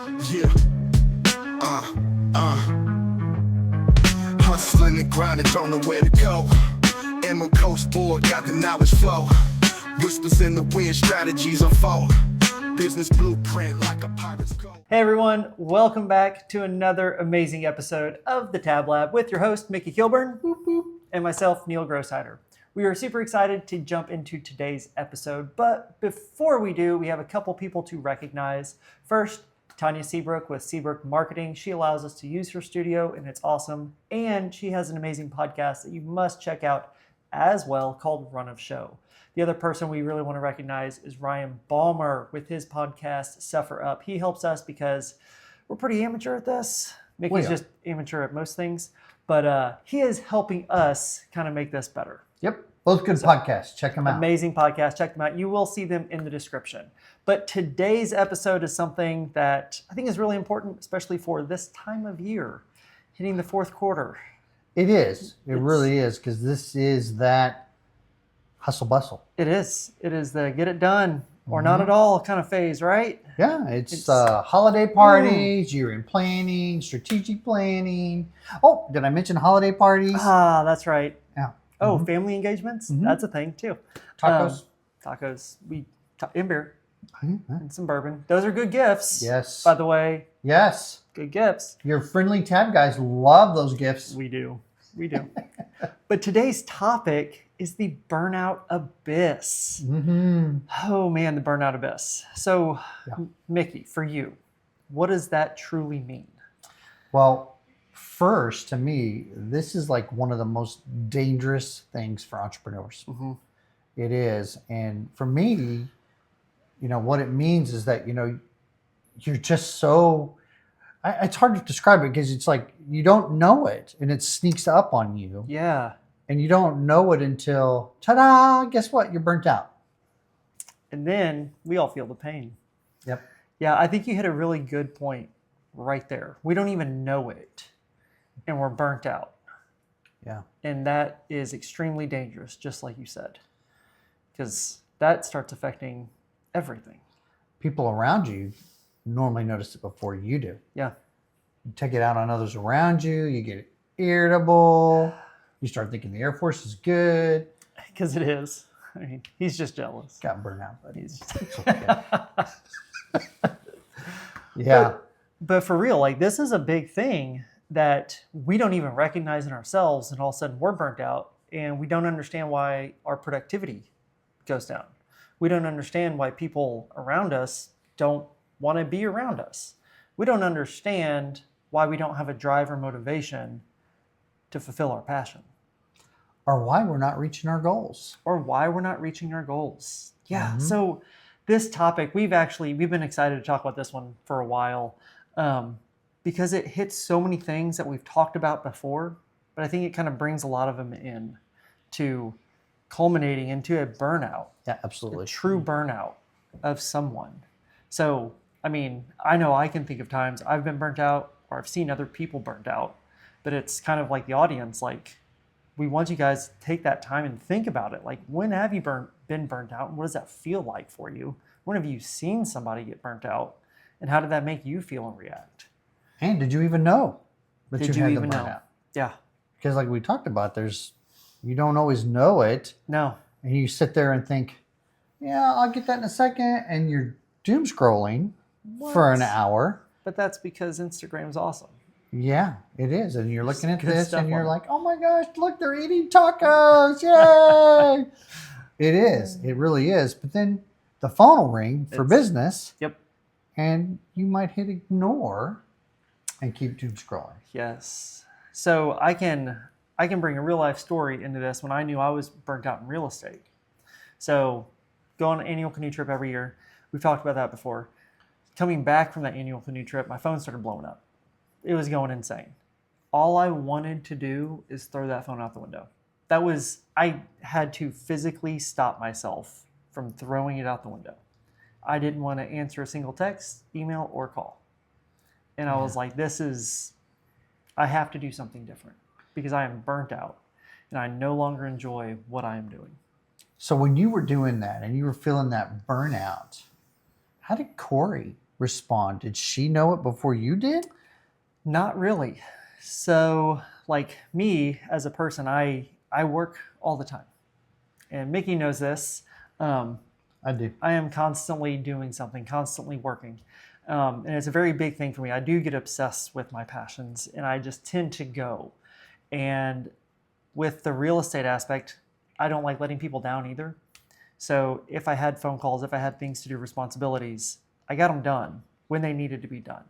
Yeah. Hustling and grinding, don't know where to go. Emerald Coast board, got the knowledge flow. Whispers in the wind, strategies unfold. Business blueprint like a pirate's code. Hey everyone, welcome back to another amazing episode of the Tab Lab with your host, Mickey Kilburn, and myself, Neil Grossheider. We are super excited to jump into today's episode, but before we do, we have a couple people to recognize. First, Tanya Seabrook with Seabrook Marketing. She allows us to use her studio, and it's awesome. And she has an amazing podcast that you must check out as well called Run of Show. The other person we really want to recognize is Ryan Balmer with his podcast, Suffer Up. He helps us because we're pretty amateur at this. Mickey's just amateur at most things, but he is helping us kind of make this better. Yep, both good podcasts. Check them out. Amazing podcast. Check them out. You will see them in the description. But today's episode is something that I think is really important, especially for this time of year, hitting the fourth quarter. It is. It really is, because this is that hustle bustle. It is. It is the get it done or not at all kind of phase, right? Yeah, it's holiday parties, year-end planning, strategic planning. Oh, did I mention holiday parties? Ah, that's right. Yeah. Oh, family engagements? That's a thing too. Tacos. Tacos. And beer. Mhm. And some bourbon. Those are good gifts. Yes. By the way, Yes. good gifts. Your friendly tab guys love those gifts. We do. We do. But today's topic is the Burnout Abyss. Mm-hmm. Oh man, the Burnout Abyss. So, Mickey, for you, what does that truly mean? Well, first, to me, this is like one of the most dangerous things for entrepreneurs. Mm-hmm. It is. And for me, what it means is that, you're just so, it's hard to describe it because it's like you don't know it and it sneaks up on you. Yeah. And you don't know it until, ta-da, guess what? You're burnt out. And then we all feel the pain. Yep. Yeah, I think you hit a really good point right there. We don't even know it and we're burnt out. Yeah. And that is extremely dangerous, just like you said, because that starts affecting everything. People around you normally notice it before you do. Yeah. You take it out on others around you. You get irritable. You start thinking the Air Force is good. Because it is. I mean, he's just jealous. Got burned out, but He's yeah. But for real, like this is a big thing that we don't even recognize in ourselves, and all of a sudden we're burnt out and we don't understand why our productivity goes down. We don't understand why people around us don't want to be around us. We don't understand why we don't have a drive or motivation to fulfill our passion. Or why we're not reaching our goals. Or why we're not reaching our goals. Yeah. So this topic, we've been excited to talk about this one for a while because it hits so many things that we've talked about before, but I think it kind of brings a lot of them in to culminating into a burnout. Yeah, absolutely. A true burnout of someone. So, I mean, I know I can think of times I've been burnt out or I've seen other people burnt out, but it's kind of like the audience, like we want you guys to take that time and think about it. Like, when have you been burnt out? And what does that feel like for you? When have you seen somebody get burnt out? And how did that make you feel and react? And did you even know that Did you you had even the know? burnout? Yeah. Because like we talked about, you don't always know it. No. And you sit there and think, yeah, I'll get that in a second. And you're doom scrolling for an hour. But that's because Instagram's awesome. Yeah, it is. And you're looking at good this stuff and you're on it. like, oh my gosh, look, they're eating tacos. Yay. It is. It really is. But then the phone will ring for business. Yep. And you might hit ignore and keep doom scrolling. Yes. So I can bring a real life story into this when I knew I was burnt out in real estate. So go on an annual canoe trip every year. We've talked about that before. Coming back from that annual canoe trip, my phone started blowing up. It was going insane. All I wanted to do is throw that phone out the window. I had to physically stop myself from throwing it out the window. I didn't want to answer a single text, email, or call. And I was like, I have to do something different because I am burnt out and I no longer enjoy what I am doing. So when you were doing that and you were feeling that burnout, how did Corey respond? Did she know it before you did? Not really. So, like me as a person, I work all the time, and Mickey knows this. I do. I am constantly doing something, constantly working, and it's a very big thing for me. I do get obsessed with my passions, and I just tend to go. And with the real estate aspect, I don't like letting people down either. So if I had phone calls, if I had things to do, responsibilities, I got them done when they needed to be done.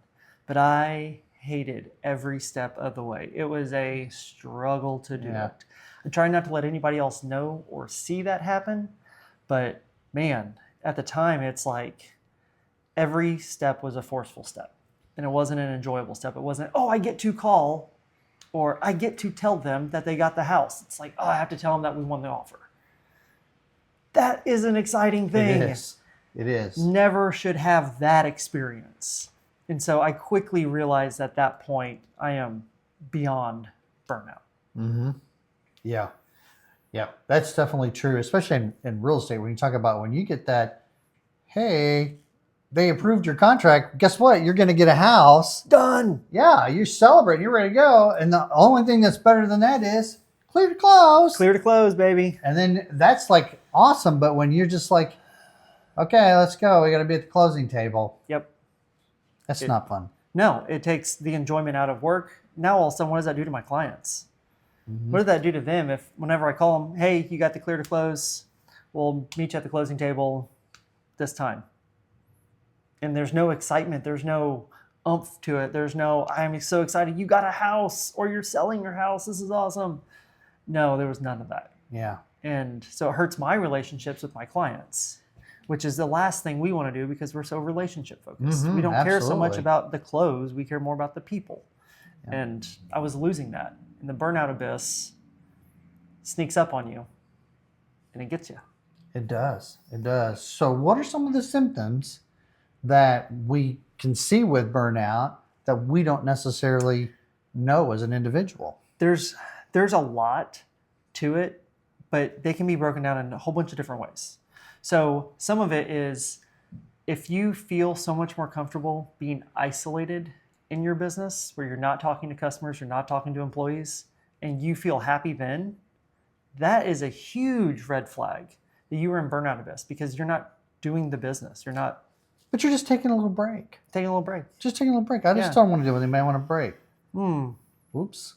But I hated every step of the way. It was a struggle to do it. I try not to let anybody else know or see that happen. But man, at the time, it's like every step was a forceful step. And it wasn't an enjoyable step. It wasn't, oh, I get to call or I get to tell them that they got the house. It's like, oh, I have to tell them that we won the offer. That is an exciting thing. It is. Never should have that experience. And so I quickly realized at that point, I am beyond burnout. Mm-hmm. Yeah. Yeah, that's definitely true, especially in real estate. When you talk about when you get that, hey, they approved your contract. Guess what? You're going to get a house. Done. Yeah, you're celebrating. You're ready to go. And the only thing that's better than that is clear to close. Clear to close, baby. And then that's like awesome. But when you're just like, okay, let's go. We got to be at the closing table. Yep. That's not fun. No, it takes the enjoyment out of work. Now all of a sudden, what does that do to my clients? Mm-hmm. What did that do to them if whenever I call them, hey, you got the clear to close, we'll meet you at the closing table this time. And there's no excitement. There's no oomph to it. There's no, I'm so excited. You got a house or you're selling your house. This is awesome. No, there was none of that. Yeah. And so it hurts my relationships with my clients, which is the last thing we want to do because we're so relationship focused. Mm-hmm, we don't care so much absolutely. about the close. We care more about the people. Yeah. And I was losing that. And the burnout abyss sneaks up on you and it gets you. It does. It does. So what are some of the symptoms that we can see with burnout that we don't necessarily know as an individual? There's a lot to it, but they can be broken down in a whole bunch of different ways. So some of it is if you feel so much more comfortable being isolated in your business where you're not talking to customers, you're not talking to employees, and you feel happy then, that is a huge red flag that you were in burnout abyss because you're not doing the business. You're not But you're just taking a little break. taking a little break. Just taking a little break. I just Yeah. don't want to do anything. I want a break. Oops.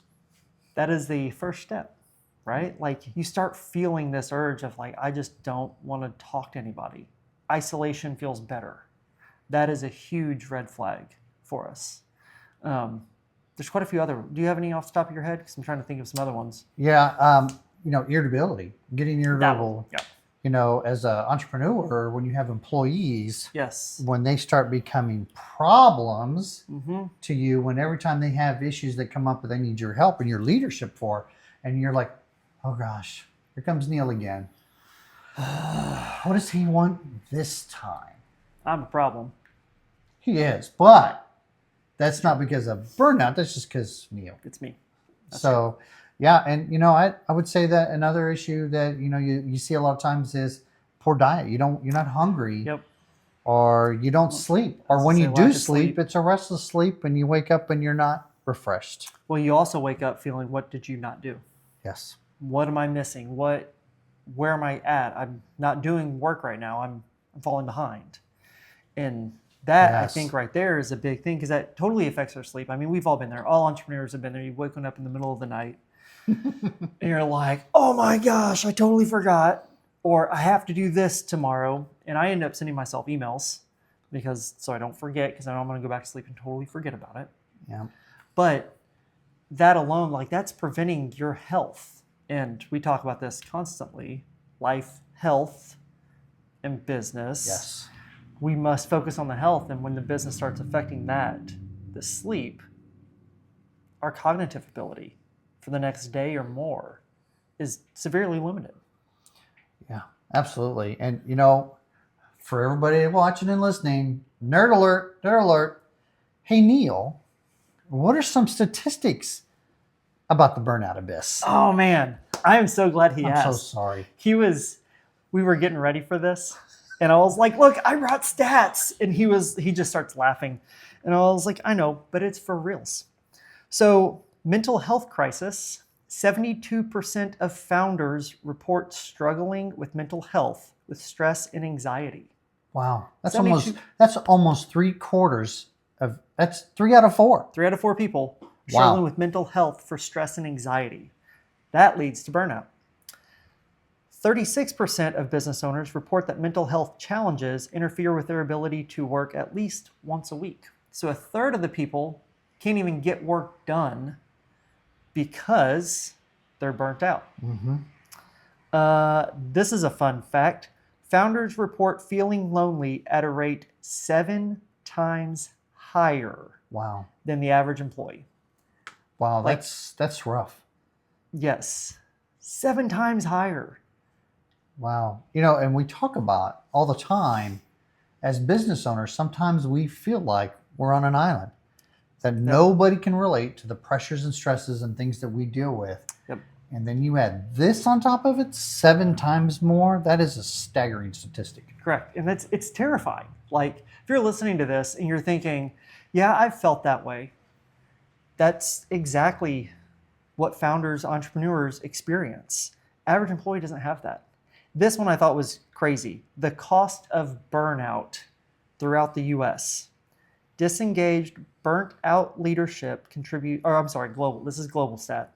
That is the first step, right? Like you start feeling this urge of like, I just don't want to talk to anybody. Isolation feels better. That is a huge red flag for us. There's quite a few other. Do you have any off the top of your head? Because I'm trying to think of some other ones. Yeah. Irritability, getting irritable. Yeah. As an entrepreneur, when you have employees, Yes. when they start becoming problems Mm-hmm. to you, when every time they have issues that come up that they need your help and your leadership for, and you're like, oh gosh, here comes Neil again. What does he want this time? I'm a problem. He is, but that's not because of burnout. That's just because Neil. It's me. So, yeah, and I would say that another issue that you see a lot of times is poor diet. You're not hungry. Yep. Or you don't sleep. Or when Say you lack do of sleep, sleep. it's a restless sleep and you wake up and you're not refreshed. Well, you also wake up feeling, what did you not do? Yes. What am I missing? Where am I at? I'm not doing work right now. I'm falling behind. And that, I Yes. think, right there is a big thing because that totally affects our sleep. I mean, we've all been there. All entrepreneurs have been there. You've woken up in the middle of the night and you're like, oh my gosh, I totally forgot. Or I have to do this tomorrow. And I end up sending myself emails so I don't forget because I know I'm going to go back to sleep and totally forget about it. Yeah. But that alone, like that's preventing your health. And we talk about this constantly, life, health, and business. Yes. We must focus on the health. And when the business starts affecting that, the sleep, our cognitive ability for the next day or more is severely limited. Yeah, absolutely. And, for everybody watching and listening, nerd alert, nerd alert. Hey, Neil, what are some statistics about the burnout abyss? Oh man, I am so glad he I'm asked. so sorry. We were getting ready for this And I was like, look, I brought stats. And he just starts laughing. And I was like, I know, but it's for reals. So mental health crisis, 72% of founders report struggling with mental health, with stress and anxiety. Wow. That's 72 almost 3/4 of, that's 3 out of 4. 3 out of 4 people struggling with mental health for stress and anxiety. That leads to burnout. 36% of business owners report that mental health challenges interfere with their ability to work at least once a week. So a third of the people can't even get work done because they're burnt out. This is a fun fact. Founders report feeling lonely at a rate 7 times higher Wow. than the average employee. Wow, Like- that's rough. Yes, 7 times higher. Wow. And we talk about all the time as business owners, sometimes we feel like we're on an island, that nobody can relate to the pressures and stresses and things that we deal with. Yep. And then you add this on top of it, 7 times more. That is a staggering statistic. Correct. And it's terrifying. Like, if you're listening to this and you're thinking, yeah, I've felt that way, that's exactly what founders, entrepreneurs experience. Average employee doesn't have that. This one I thought was crazy. The cost of burnout throughout the US. Disengaged, burnt out leadership global. This is global stat.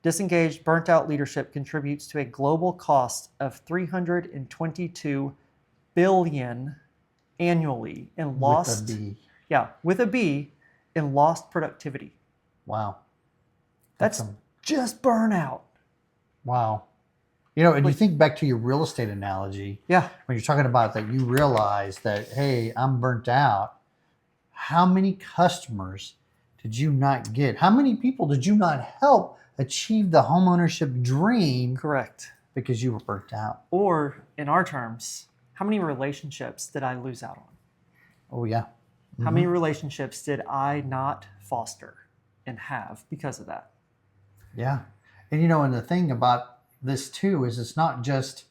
Disengaged, burnt out leadership contributes to a global cost of $322 billion annually in lost, With a B. with a B, in lost productivity. Wow. That's just burnout. Wow. And you think back to your real estate analogy, Yeah. when you're talking about that, you realize that, hey, I'm burnt out. How many customers did you not get? How many people did you not help achieve the homeownership dream Correct. because you were burnt out? Or in our terms, how many relationships did I lose out on? Oh, yeah. How many relationships did I not foster and have because of that? Yeah. And the thing about this too is it's not just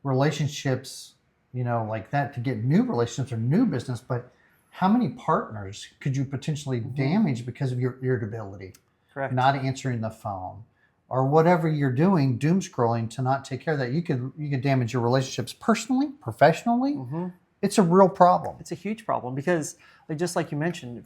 relationships, like that to get new relationships or new business, but how many partners could you potentially damage because of your irritability? Correct. Not answering the phone or whatever you're doing, doom scrolling to not take care of that. You could damage your relationships personally, professionally. It's a real problem. It's a huge problem because, just like you mentioned,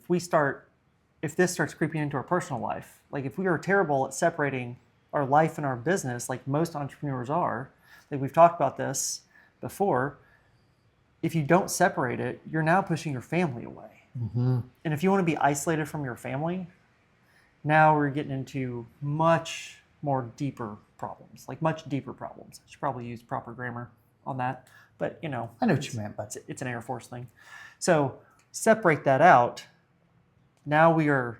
if this starts creeping into our personal life, like if we are terrible at separating our life and our business, like most entrepreneurs are, like we've talked about this before, if you don't separate it, you're now pushing your family away. And if you want to be isolated from your family, now we're getting into much more deeper problems, like much deeper problems. I should probably use proper grammar on that, but I know what you meant, but it's an Air Force thing. So separate that out. Now we are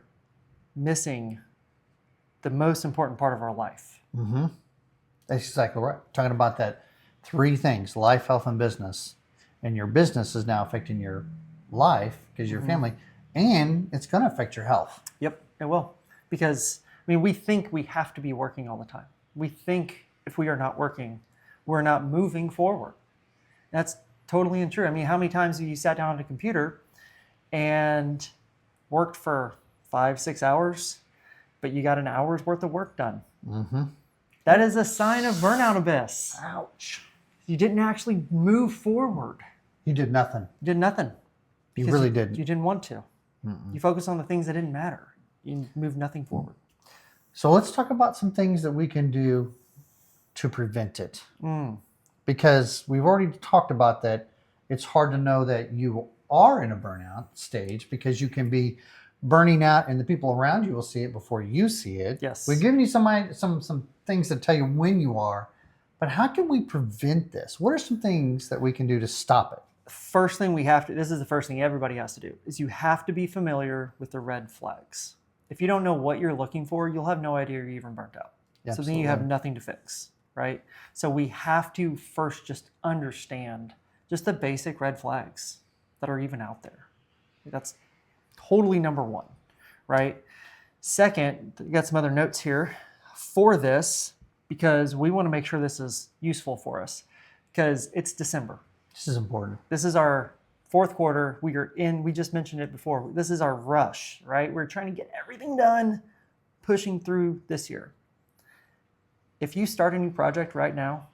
missing the most important part of our life. that's exactly right. Talking about that 3 things: life, health, and business. And your business is now affecting your life because your family, and it's going to affect your health. Yep, it will. Because, we think we have to be working all the time. We think if we are not working, we're not moving forward. That's totally untrue. How many times have you sat down on a computer and worked for 5-6 hours, but you got an hour's worth of work done? That is a sign of Burnout Abyss. Ouch. You didn't actually move forward. You did nothing. You did nothing. You Because really didn't. You didn't want to. You focused on the things that didn't matter. You moved nothing forward. So let's talk about some things that we can do to prevent it. Because we've already talked about that. It's hard to know that you are in a burnout stage because you can be burning out and the people around you will see it before you see it. Yes. We've given you some things that tell you when you are, but how can we prevent this? What are some things that we can do to stop it? First thing this is the first thing everybody has to do, is you have to be familiar with the red flags. If you don't know what you're looking for, you'll have no idea you're even burnt out. So then you have nothing to fix, right? So we have to first just understand just the basic red flags that are even out there. That's totally number one, right? Second, we got some other notes here for this because we want to make sure this is useful for us because it's December. This is important. This is our fourth quarter. We just mentioned it before. This is our rush, right? We're trying to get everything done, pushing through this year. If you start a new project right now,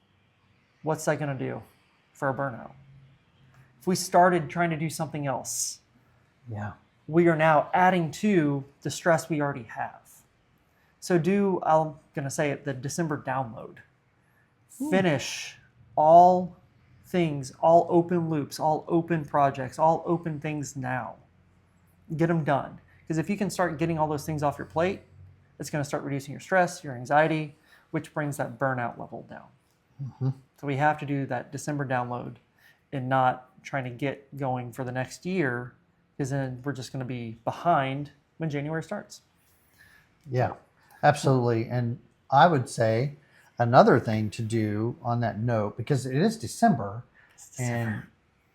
what's that going to do for a burnout? If we started trying to do something else, Yeah. we are now adding to the stress we already have. So I'm going to say it, the December download. Finish all things, all open loops, all open projects, all open things now. Get them done. Because if you can start getting all those things off your plate, it's going to start reducing your stress, your anxiety, which brings that burnout level down. Mm-hmm. So we have to do that December download and not trying to get going for the next year, because then we're just going to be behind when January starts. Yeah, absolutely. And I would say another thing to do on that note, because it is December, and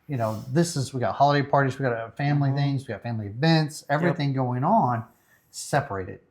we got holiday parties, we got family things, we got family events, everything going on. Separate it.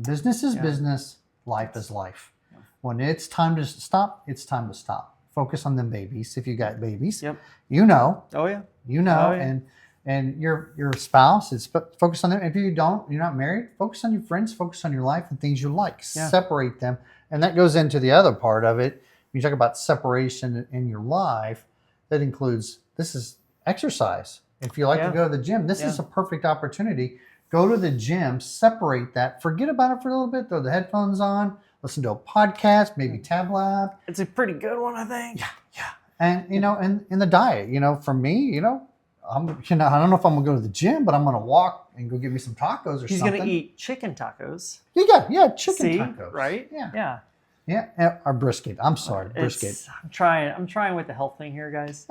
Business is business, life is life. When it's time to stop, it's time to stop. Focus on them babies. If you got babies, Yep. Oh yeah, Oh, yeah. and your spouse is focus on them. If you don't, you're not married, focus on your friends, focus on your life and things you like. Yeah. Separate them. And that goes into the other part of it. When you talk about separation in your life, that includes, this is exercise. If you like to go to the gym, this is a perfect opportunity. Go to the gym, separate that, forget about it for a little bit, throw the headphones on, listen to a podcast, maybe Tab Lab. It's a pretty good one, I think. Yeah. And, and in the diet, for me, I don't know if I'm going to go to the gym, but I'm going to walk and go get me some tacos or something. He's going to eat chicken tacos. Yeah, chicken See? tacos. Right? Yeah. Yeah, or brisket. I'm sorry, brisket. I'm trying with the health thing here, guys.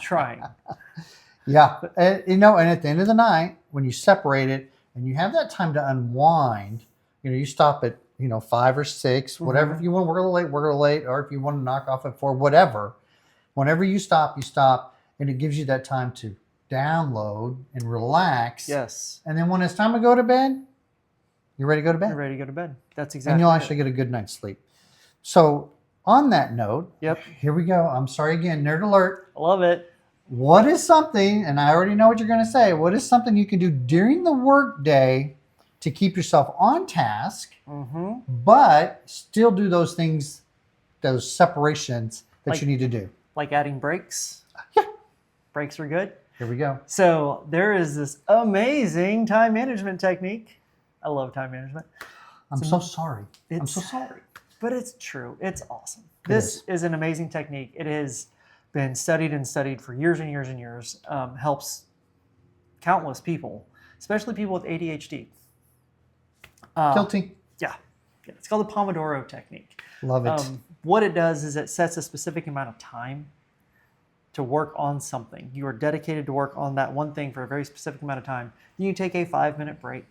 Trying. Yeah, and at the end of the night, when you separate it and you have that time to unwind, you stop at 5 or 6, whatever. If you want to work a little late, or if you want to knock off at 4, whatever. Whenever you stop, and it gives you that time to download and relax. Yes. And then when it's time to go to bed, you're ready to go to bed. You're ready to go to bed. That's exactly. And you'll actually get a good night's sleep. So on that note, Yep. Here we go. I'm sorry again, nerd alert. I love it. What is something, and I already know what you're going to say, what is something you can do during the workday to keep yourself on task, but still do those things, those separations that you need to do? Like adding breaks? Yeah. Breaks are good. Here we go. So there is this amazing time management technique. I love time management. I'm so sorry. I'm so sorry. But it's true. It's awesome. It This is an amazing technique. It has been studied and studied for years and years and years. Helps countless people, especially people with ADHD. Guilty. Yeah. It's called the Pomodoro technique. Love it. What it does is it sets a specific amount of time to work on something. You are dedicated to work on that one thing for a very specific amount of time. You take a 5-minute break.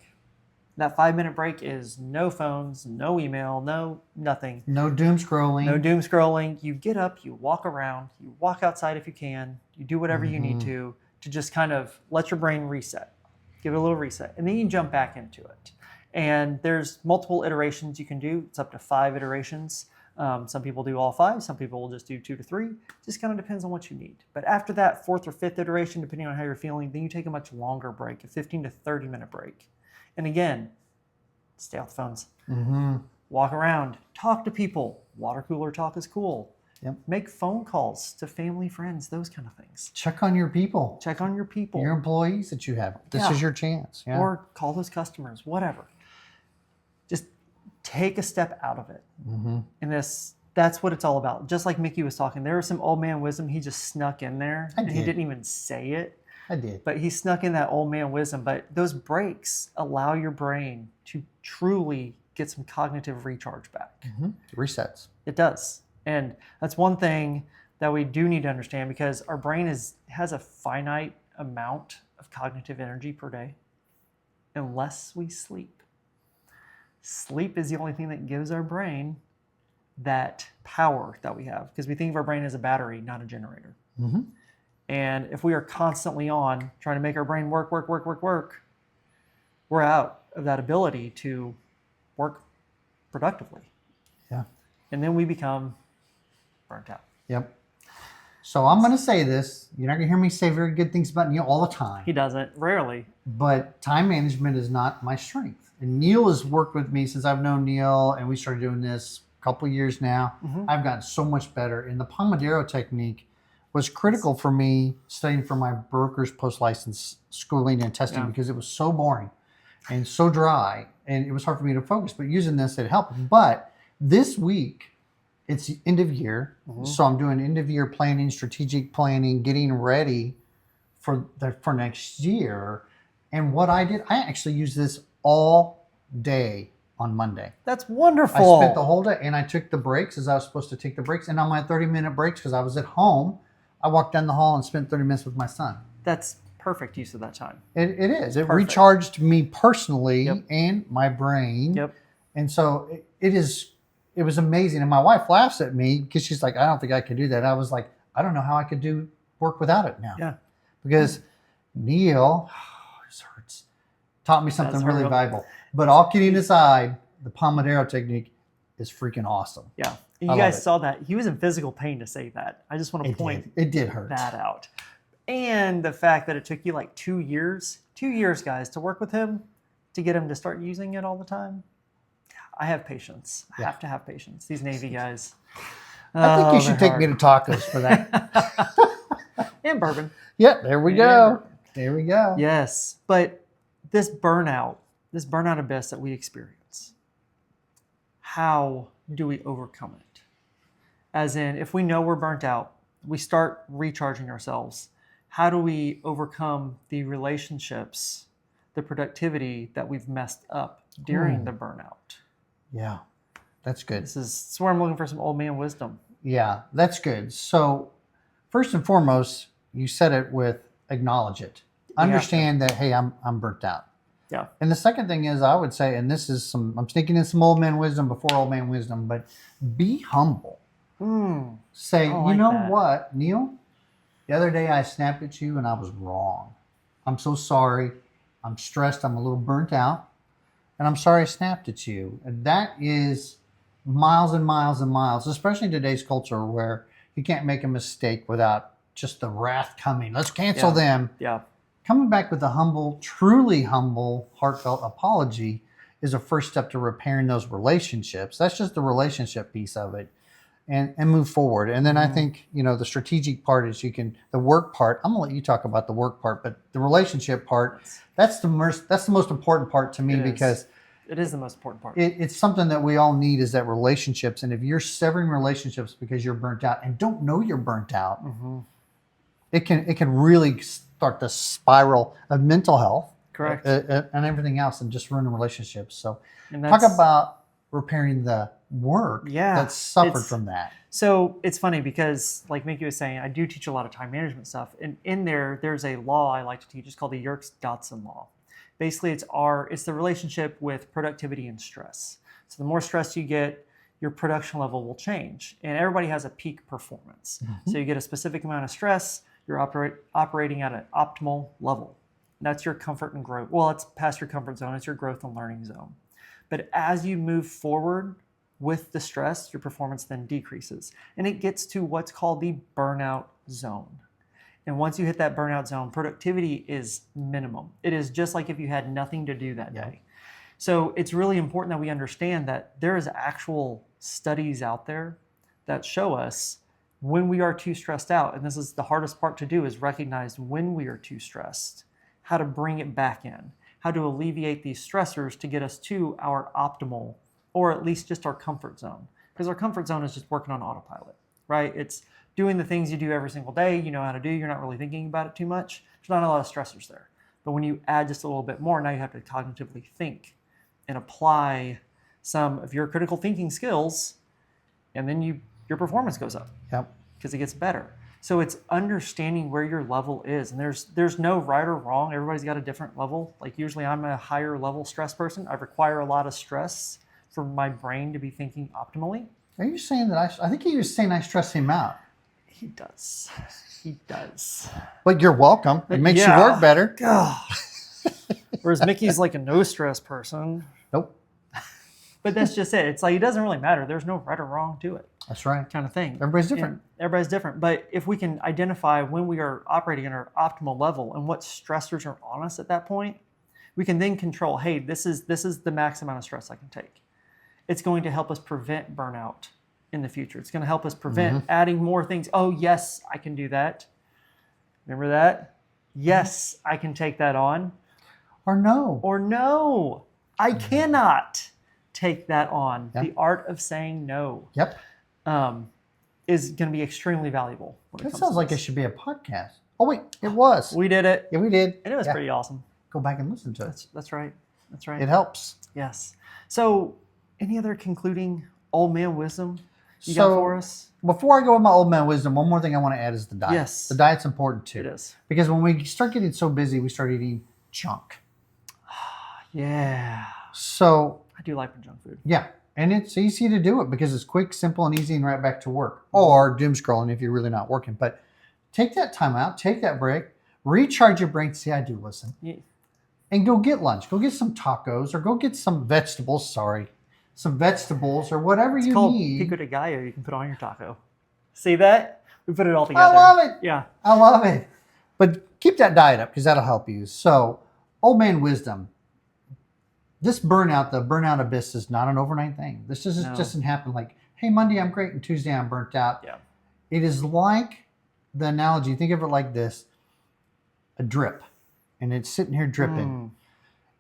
That 5-minute break is no phones, no email, no nothing. No doom scrolling. No doom scrolling. You get up, you walk around, you walk outside if you can, you do whatever you need to just kind of let your brain reset. Give it a little reset. And then you jump back into it. And there's multiple iterations you can do. It's up to 5 iterations. Some people do all 5. Some people will just do 2 to 3. Just kind of depends on what you need. But after that 4th or 5th iteration, depending on how you're feeling, then you take a much longer break, a 15 to 30 minute break. And again, stay off the phones. Walk around, talk to people. Water cooler talk is cool. Yep. Make phone calls to family, friends, those kind of things. Check on your people. Check on your people. Your employees that you have. This is your chance. Yeah. Or call those customers, whatever. Just take a step out of it. And that's what it's all about. Just like Mickey was talking, there was some old man wisdom he just snuck in there. And he didn't even say it. I did. But he snuck in that old man wisdom. But those breaks allow your brain to truly get some cognitive recharge back. Resets. It does. And that's one thing that we do need to understand, because our brain has a finite amount of cognitive energy per day unless we sleep. Sleep is the only thing that gives our brain that power that we have, because we think of our brain as a battery, not a generator. And if we are constantly on trying to make our brain work, we're out of that ability to work productively. Yeah. And then we become burnt out. Yep. So I'm going to say this. You're not going to hear me say very good things about Neil all the time. He doesn't, rarely. But time management is not my strength. And Neil has worked with me since I've known Neil, and we started doing this a couple of years now. I've gotten so much better. And the Pomodoro technique was critical for me studying for my broker's post-license schooling and testing because it was so boring and so dry, and it was hard for me to focus. But using this, it helped. But this week, it's the end of year, so I'm doing end of year planning, strategic planning, getting ready for next year. And what I did, I actually used this all day on Monday. That's wonderful. I spent the whole day, and I took the breaks as I was supposed to take the breaks. And on my 30-minute breaks, because I was at home, I walked down the hall and spent 30 minutes with my son. That's perfect use of that time. It is. It Perfect. recharged me personally and my brain. Yep. And so it was amazing. And my wife laughs at me because she's like, I don't think I could do that. I was like, I don't know how I could do work without it now. Yeah. Because Neil, this hurts, taught me something That's really real. valuable. But all kidding aside, the Pomodoro technique is freaking awesome. Yeah. I And you love guys it. saw that. He was in physical pain to say that. I just want to point It did hurt. that out. And the fact that it took you like 2 years, guys, to work with him, to get him to start using it all the time. I have patience. I have to have patience. These Navy guys. I think you should take me to tacos for that. And bourbon. Yep, there we go. There we go. Yes. But this burnout abyss that we experience, how do we overcome it? As in, if we know we're burnt out, we start recharging ourselves. How do we overcome the relationships, the productivity that we've messed up during the burnout? Yeah, that's good. This is where I'm looking for some old man wisdom. Yeah, that's good. So first and foremost, you said it with acknowledge it. Understand that, hey, I'm burnt out. Yeah. And the second thing is I would say, and this is I'm sneaking in some old man wisdom before old man wisdom, but be humble. Say, I you like know that. what, Neil? The other day I snapped at you and I was wrong. I'm so sorry. I'm stressed. I'm a little burnt out. And I'm sorry I snapped at you. And that is miles and miles and miles, especially in today's culture where you can't make a mistake without just the wrath coming. Let's cancel them. Yeah. Coming back with a humble, truly humble, heartfelt apology is a first step to repairing those relationships. That's just the relationship piece of it. And move forward. And then I think, the strategic part is the work part, I'm gonna let you talk about the work part, but the relationship part, that's the most important part to me It is. because It is the most important part. it's something that we all need is that relationships. And if you're severing relationships because you're burnt out and don't know you're burnt out, it can really start the spiral of mental health. Correct. And everything else and just ruin relationships. So And talk that's- about repairing the work that suffered it's- from that. So it's funny because, like Mickey was saying, I do teach a lot of time management stuff. And in there's a law I like to teach. It's called the Yerkes-Dodson law. Basically, it's the relationship with productivity and stress. So the more stress you get, your production level will change. And everybody has a peak performance. So you get a specific amount of stress, you're operating at an optimal level. That's your comfort and growth. Well, it's past your comfort zone. It's your growth and learning zone. But as you move forward with the stress, your performance then decreases. And it gets to what's called the burnout zone. And once you hit that burnout zone, productivity is minimum. It is just like if you had nothing to do that day. So it's really important that we understand that there is actual studies out there that show us when we are too stressed out, and this is the hardest part to do, is recognize when we are too stressed, how to bring it back in, how to alleviate these stressors to get us to our optimal, or at least just our comfort zone. Because our comfort zone is just working on autopilot, right? It's doing the things you do every single day, you know how to do, you're not really thinking about it too much. There's not a lot of stressors there. But when you add just a little bit more, now you have to cognitively think and apply some of your critical thinking skills, and then your performance goes up. Yep. Because it gets better. So it's understanding where your level is. And there's no right or wrong. Everybody's got a different level. Like usually I'm a higher level stress person. I require a lot of stress for my brain to be thinking optimally. Are you saying that I think he was saying I stress him out? He does. He does. But you're welcome. It makes you Yeah. work better. Whereas Mickey's like a no stress person. Nope. But that's just it. It's like it doesn't really matter. There's no right or wrong to it. That's right. kind of thing. Everybody's different. And everybody's different. But if we can identify when we are operating at our optimal level and what stressors are on us at that point, we can then control, hey, this is the max amount of stress I can take. It's going to help us prevent burnout in the future. It's going to help us prevent adding more things. Oh, yes, I can do that. Remember that? Yes, I can take that on. Or no. Or no, I cannot take that on. The art of saying no Yep. is going to be extremely valuable. That sounds like it should be a podcast. Oh, wait, it was. We did it. Yeah, we did. And it was pretty awesome. Go back and listen to it. That's right. That's right. It helps. Yes. So, any other concluding old man wisdom you got for us? Before I go with my old man wisdom, one more thing I want to add is the diet. Yes. The diet's important too. It is. Because when we start getting so busy, we start eating junk. Yeah. So, I do like junk food. yeah. And it's easy to do it because it's quick, simple, and easy and right back to work. Or doom scrolling if you're really not working. But take that time out, take that break, recharge your brain. See, I do listen. Yeah. And go get lunch. Go get some tacos or go get some vegetables. Some vegetables or whatever It's you called need. pico de gallo. You can put on your taco. See that? We put it all I together. love it. Yeah. I love it. But keep that diet up because that'll help you. So, old man wisdom. This burnout, the burnout abyss, is not an overnight thing. This doesn't happen like, hey, Monday I'm great and Tuesday I'm burnt out. Yeah. It is like the analogy. Think of it like this: a drip, and it's sitting here dripping.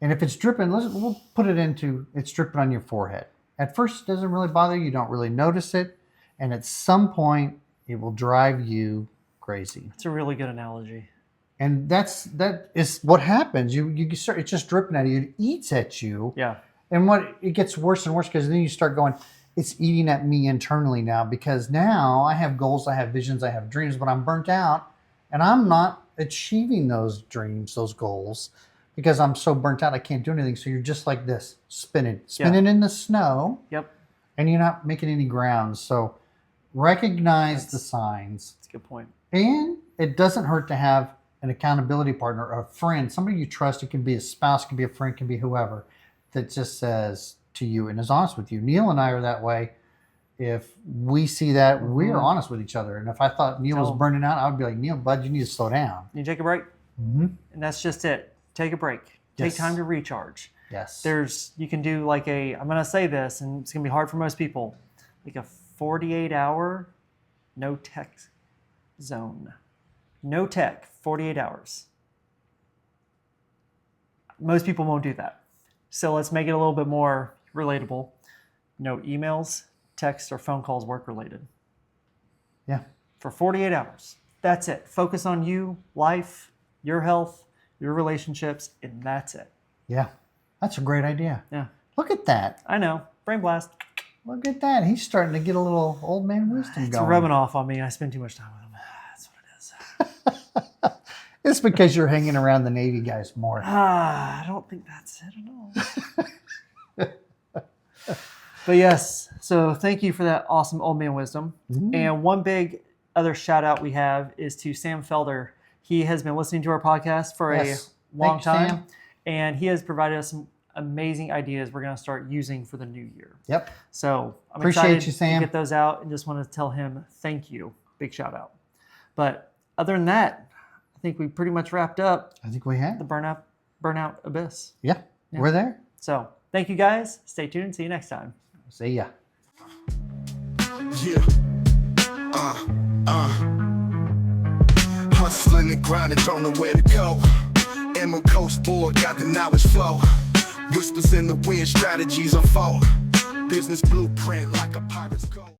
And if it's dripping, we'll put it into it's dripping on your forehead. At first, it doesn't really bother you. You don't really notice it, and at some point, it will drive you crazy. It's a really good analogy. And that is what happens. You start, it's just dripping at you. It eats at you. Yeah. And it gets worse and worse because then you start going, it's eating at me internally now because now I have goals, I have visions, I have dreams, but I'm burnt out and I'm not achieving those dreams, those goals because I'm so burnt out I can't do anything. So you're just like this, spinning in the snow. Yep. And you're not making any ground. So recognize the signs. That's a good point. And it doesn't hurt to have an accountability partner, a friend, somebody you trust. It can be a spouse, it can be a friend, it can be whoever, that just says to you and is honest with you. Neil and I are that way. If we see that, we are honest with each other. And if I thought Neil was burning out, I would be like, Neil, bud, you need to slow down. You take a break. And that's just it. Take a break. Take Yes. time to recharge. Yes. You can do like I'm going to say this, and it's going to be hard for most people, like a 48-hour no tech zone. No tech, 48 hours. Most people won't do that. So let's make it a little bit more relatable. No emails, text, or phone calls work related. Yeah. For 48 hours. That's it. Focus on you, life, your health, your relationships, and that's it. Yeah. That's a great idea. Yeah. Look at that. I know. Brain blast. Look at that. He's starting to get a little old man wisdom It's going. rubbing off on me. I spend too much time with him. That's what it is. It's because you're hanging around the Navy guys more. I don't think that's it at all. But yes, so thank you for that awesome old man wisdom. And one big other shout out we have is to Sam Felder. He has been listening to our podcast for a long time. Sam. And he has provided us some amazing ideas we're going to start using for the new year. Yep. So I'm Appreciate excited you, Sam. to get those out and just want to tell him thank you. Big shout out. But other than that, I think we pretty much wrapped up I think we have. the Burnout Abyss. Yeah. We're there. So thank you guys. Stay tuned. See you next time. See ya. Yeah. Hustling and grinding, don't know where to go. Emerald Coast board, got the knowledge flow. Whispers in the wind, strategies unfold. Business blueprint like a pirate's code.